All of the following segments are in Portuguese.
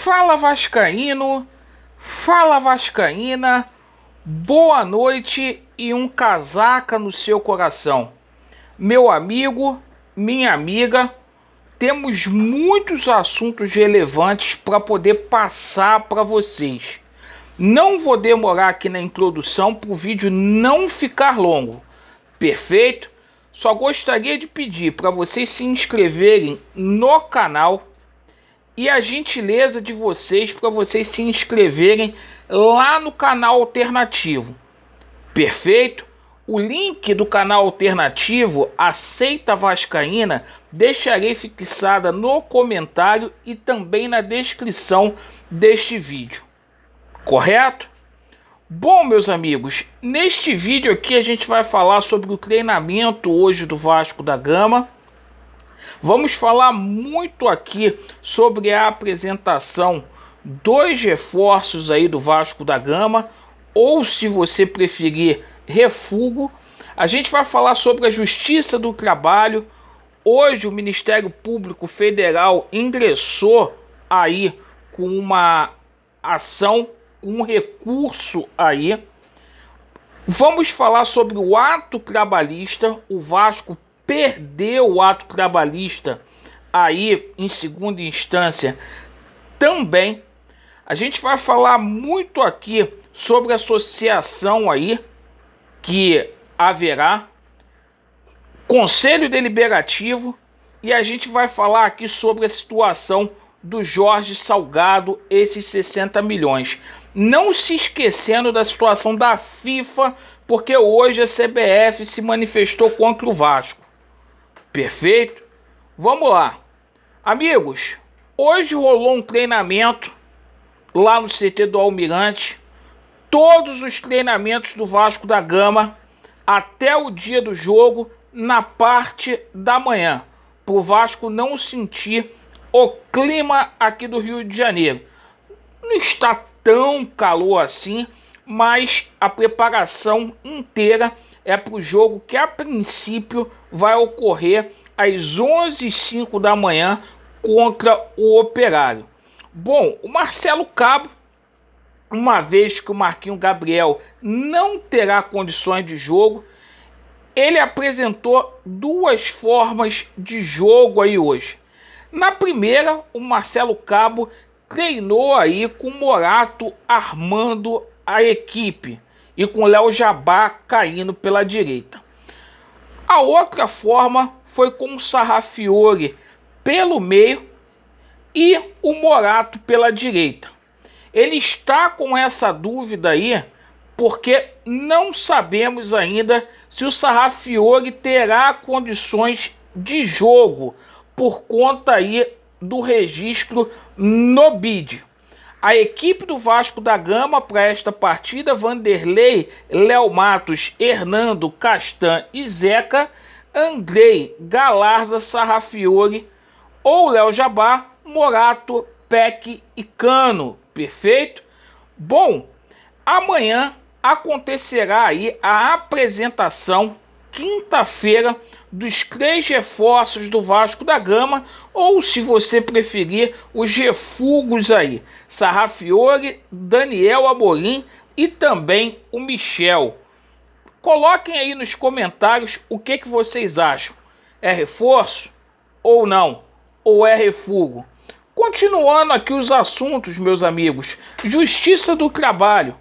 Fala Vascaíno, fala Vascaína, boa noite e um casaca no seu coração. Meu amigo, minha amiga, temos muitos assuntos relevantes para poder passar para vocês. Não vou demorar aqui na introdução para o vídeo não ficar longo, perfeito? Só gostaria de pedir para vocês se inscreverem no canal e a gentileza de vocês para vocês se inscreverem lá no canal alternativo, perfeito? O link do canal alternativo Aceita Vascaína deixarei fixada no comentário e também na descrição deste vídeo, correto? Bom, meus amigos, neste vídeo aqui a gente vai falar sobre o treinamento hoje do Vasco da Gama. Vamos falar muito aqui sobre a apresentação dos reforços aí do Vasco da Gama, ou se você preferir, refúgio. A gente vai falar sobre a Justiça do Trabalho. Hoje o Ministério Público Federal ingressou aí com uma ação, um recurso aí. Vamos falar sobre o ato trabalhista. O Vasco perdeu o ato trabalhista aí em segunda instância também. A gente vai falar muito aqui sobre a associação aí que haverá, Conselho Deliberativo, e a gente vai falar aqui sobre a situação do Jorge Salgado, esses 60 milhões. Não se esquecendo da situação da FIFA, porque hoje a CBF se manifestou contra o Vasco. Perfeito? Vamos lá. Amigos, hoje rolou um treinamento lá no CT do Almirante. Todos os treinamentos do Vasco da Gama até o dia do jogo na parte da manhã, para o Vasco não sentir o clima aqui do Rio de Janeiro. Não está tão calor assim, mas a preparação inteira é para o jogo que a princípio vai ocorrer às 11h05 da manhã contra o Operário. Bom, o Marcelo Cabo, uma vez que o Marquinhos Gabriel não terá condições de jogo, ele apresentou duas formas de jogo aí hoje. Na primeira, o Marcelo Cabo treinou aí com o Morato armando a equipe e com o Léo Jabá caindo pela direita. A outra forma foi com o Sarrafiore pelo meio e o Morato pela direita. Ele está com essa dúvida aí porque não sabemos ainda se o Sarrafiore terá condições de jogo por conta aí do registro no BID. A equipe do Vasco da Gama para esta partida: Vanderlei, Léo Matos, Hernando, Castan e Zeca, Andrei, Galarza, Sarrafiore ou Léo Jabá, Morato, Peck e Cano. Perfeito? Bom, amanhã acontecerá aí a apresentação, quinta-feira, dos 3 reforços do Vasco da Gama, ou se você preferir, os refúgios aí: Sarrafiore, Daniel Amorim e também o Michel. Coloquem aí nos comentários o que vocês acham. É reforço ou não? Ou é refúgio? Continuando aqui os assuntos, meus amigos: Justiça do Trabalho.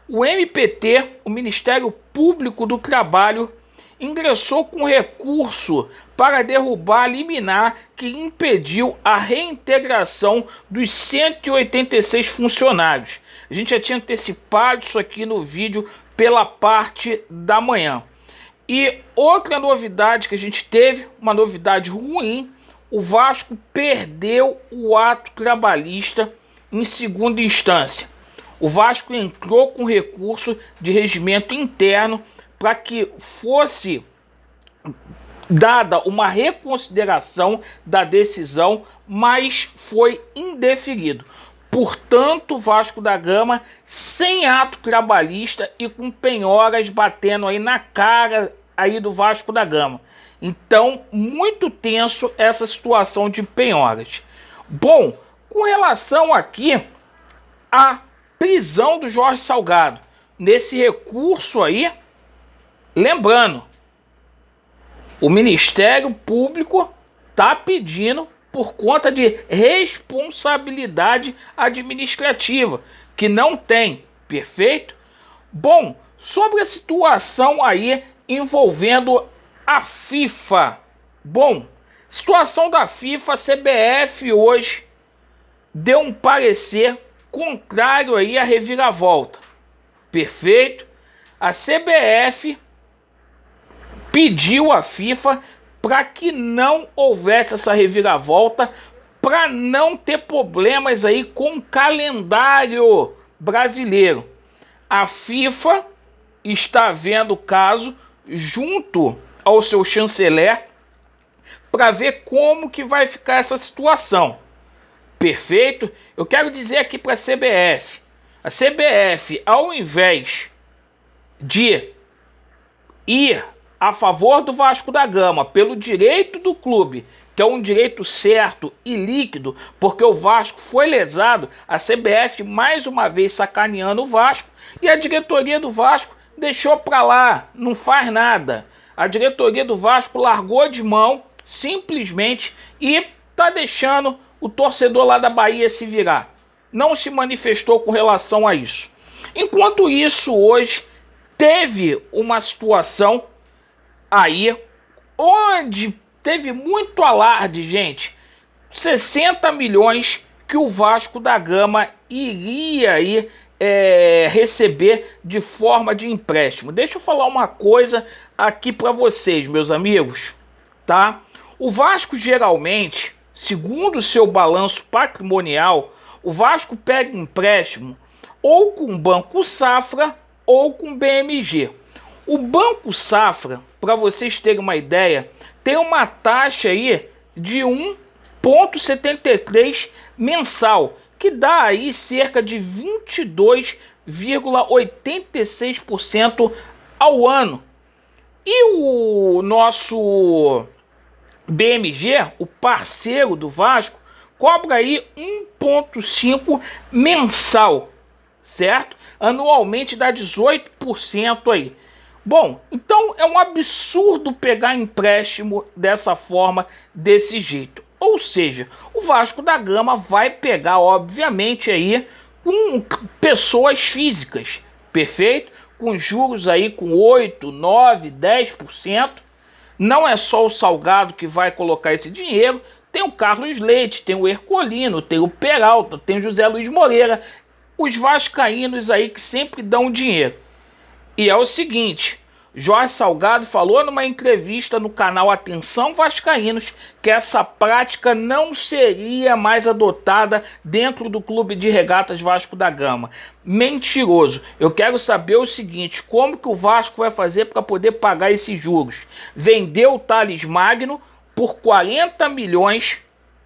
O MPT, o Ministério Público do Trabalho, ingressou com recurso para derrubar a liminar que impediu a reintegração dos 186 funcionários. A gente já tinha antecipado isso aqui no vídeo pela parte da manhã. E outra novidade que a gente teve, uma novidade ruim: o Vasco perdeu o ato trabalhista em segunda instância. O Vasco entrou com recurso de regimento interno para que fosse dada uma reconsideração da decisão, mas foi indeferido. Portanto, o Vasco da Gama sem ato trabalhista e com penhoras batendo aí na cara aí do Vasco da Gama. Então, muito tenso essa situação de penhoras. Bom, Com relação aqui à prisão do Jorge Salgado, nesse recurso aí, lembrando, o Ministério Público está pedindo por conta de responsabilidade administrativa, que não tem, perfeito? Bom, sobre a situação aí envolvendo a FIFA. Bom, situação da FIFA, a CBF hoje deu um parecer contrário aí à reviravolta. Perfeito? A CBF pediu à FIFA para que não houvesse essa reviravolta, para não ter problemas aí com o calendário brasileiro. A FIFA está vendo o caso junto ao seu chanceler para ver como que vai ficar essa situação. Perfeito? Eu quero dizer aqui para a CBF, ao invés de ir a favor do Vasco da Gama pelo direito do clube, que é um direito certo e líquido, porque o Vasco foi lesado, a CBF mais uma vez sacaneando o Vasco, e a diretoria do Vasco deixou para lá, não faz nada. A diretoria do Vasco largou de mão, simplesmente, e tá deixando o torcedor lá da Bahia se virar. Não se manifestou com relação a isso. Enquanto isso, hoje, teve uma situação aí, onde teve muito alarde, gente. 60 milhões que o Vasco da Gama iria aí receber de forma de empréstimo. Deixa eu falar uma coisa aqui para vocês, meus amigos, tá? O Vasco geralmente, segundo o seu balanço patrimonial, o Vasco pega empréstimo ou com o Banco Safra ou com o BMG. O Banco Safra, para vocês terem uma ideia, tem uma taxa aí de 1,73 mensal, que dá aí cerca de 22,86% ao ano. E o nosso BMG, o parceiro do Vasco, cobra aí 1,5 mensal, certo? Anualmente dá 18% aí. Bom, então é um absurdo pegar empréstimo dessa forma, desse jeito. Ou seja, o Vasco da Gama vai pegar, obviamente, aí com pessoas físicas, perfeito? Com juros aí com 8, 9, 10%. Não é só o Salgado que vai colocar esse dinheiro, tem o Carlos Leite, tem o Ercolino, tem o Peralta, tem o José Luiz Moreira, os vascaínos aí que sempre dão dinheiro. E é o seguinte, Jorge Salgado falou numa entrevista no canal Atenção Vascaínos que essa prática não seria mais adotada dentro do Clube de Regatas Vasco da Gama. Mentiroso. Eu quero saber o seguinte, como que o Vasco vai fazer para poder pagar esses juros? Vendeu o Thales Magno por 40 milhões,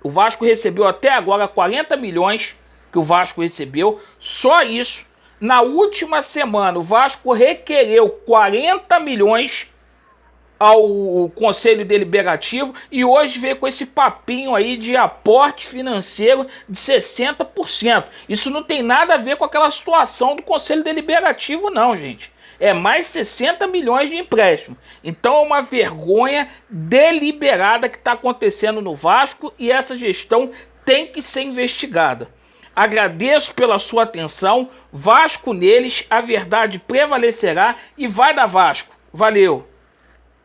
o Vasco recebeu até agora 40 milhões que o Vasco recebeu, só isso. Na última semana, o Vasco requereu 40 milhões ao Conselho Deliberativo e hoje veio com esse papinho aí de aporte financeiro de 60%. Isso não tem nada a ver com aquela situação do Conselho Deliberativo, não, gente. É mais 60 milhões de empréstimo. Então é uma vergonha deliberada que está acontecendo no Vasco e essa gestão tem que ser investigada. Agradeço pela sua atenção. Vasco neles, a verdade prevalecerá e vai dar Vasco. Valeu!